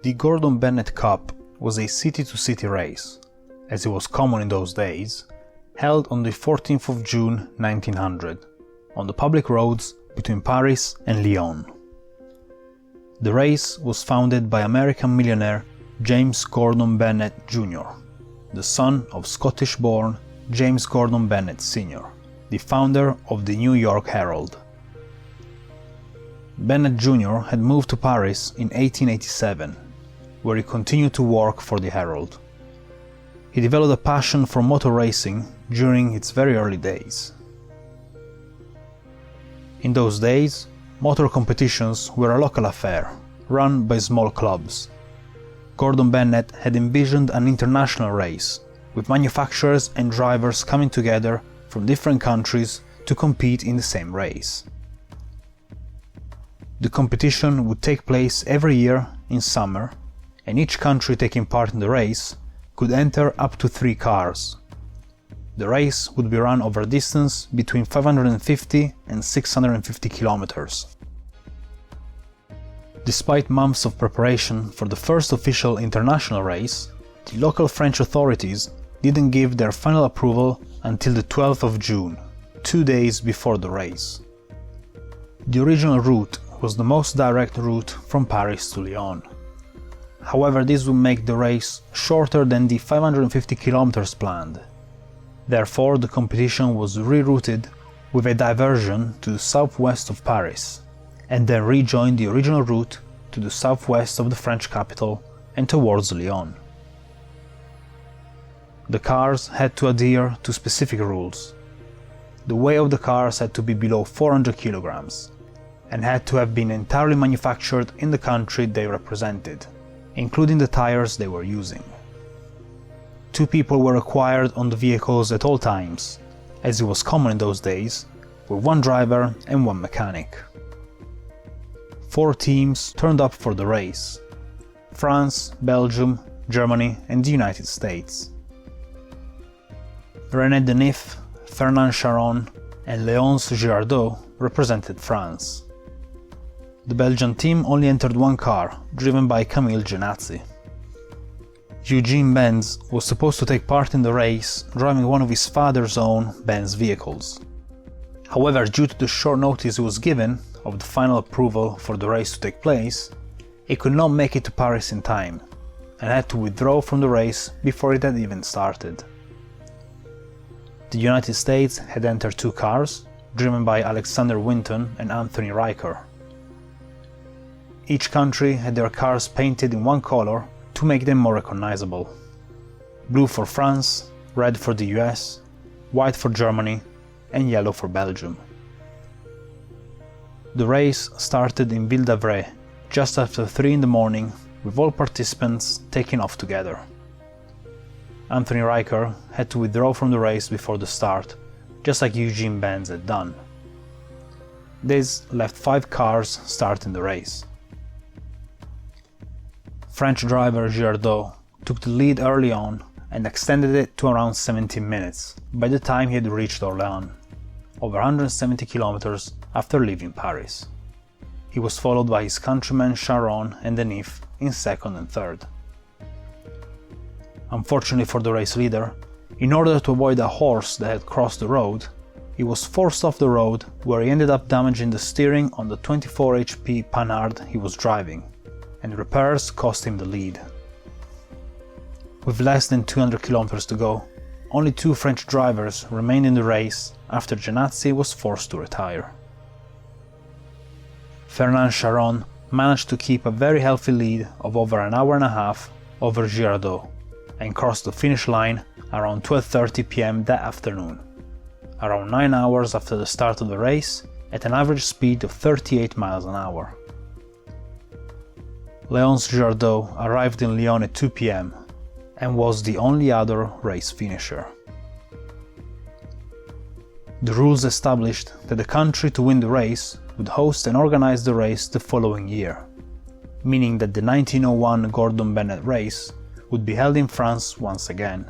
The Gordon Bennett Cup was a city-to-city race, as it was common in those days, held on the 14th of June 1900, on the public roads between Paris and Lyon. The race was founded by American millionaire James Gordon Bennett Jr., the son of Scottish-born James Gordon Benneett Sr., the founder of the New York Herald. Bennett Jr. had moved to Paris in 1887, where he continued to work for the Herald. He developed a passion for motor racing during its very early days. In those days, motor competitions were a local affair, run by small clubs. Gordon Bennett had envisioned an international race, with manufacturers and drivers coming together from different countries to compete in the same race. The competition would take place every year in summer, and each country taking part in the race could enter up to 3 cars. The race would be run over a distance between 550 and 650 kilometers. Despite months of preparation for the first official international race, the local French authorities didn't give their final approval until the 12th of June, 2 days before the race. The original route was the most direct route from Paris to Lyon. However, this would make the race shorter than the 550 kilometers planned. Therefore, the competition was rerouted with a diversion to the southwest of Paris, and then rejoined the original route to the southwest of the French capital and towards Lyon. The cars had to adhere to specific rules. The weight of the cars had to be below 400 kilograms, and had to have been entirely manufactured in the country they represented, including the tires they were using. 2 people were required on the vehicles at all times, as it was common in those days, with 1 driver and 1 mechanic. 4 teams turned up for the race: France, Belgium, Germany and the United States. René Denif, Fernand Charron and Léonce Girardot represented France. The Belgian team only entered 1 car, driven by Camille Genazzi. Eugene Benz was supposed to take part in the race, driving one of his father's own Benz vehicles. However, due to the short notice he was given of the final approval for the race to take place, he could not make it to Paris in time, and had to withdraw from the race before it had even started. The United States had entered 2 cars, driven by Alexander Winton and Anthony Riker. Each country had their cars painted in 1 color to make them more recognizable: blue for France, red for the US, white for Germany, and yellow for Belgium. The race started in Ville d'Avray just after 3 in the morning, with all participants taking off together. Anthony Riker had to withdraw from the race before the start, just like Eugene Benz had done. This left 5 cars starting the race. French driver Girardot took the lead early on and extended it to around 17 minutes by the time he had reached Orléans, over 170 kilometers after leaving Paris. He was followed by his countrymen Charron and Denif in 2nd and 3rd. Unfortunately for the race leader, in order to avoid a horse that had crossed the road, he was forced off the road, where he ended up damaging the steering on the 24 HP Panhard he was driving, and repairs cost him the lead. With less than 200 kilometers to go, only 2 French drivers remained in the race after Genazzi was forced to retire. Fernand Charron managed to keep a very healthy lead of over an hour and a half over Girardot, and crossed the finish line around 12:30 p.m. that afternoon, around 9 hours after the start of the race, at an average speed of 38 miles an hour. Léonce Girardot arrived in Lyon at 2 p.m. and was the only other race finisher. The rules established that the country to win the race would host and organize the race the following year, meaning that the 1901 Gordon Bennett race would be held in France once again,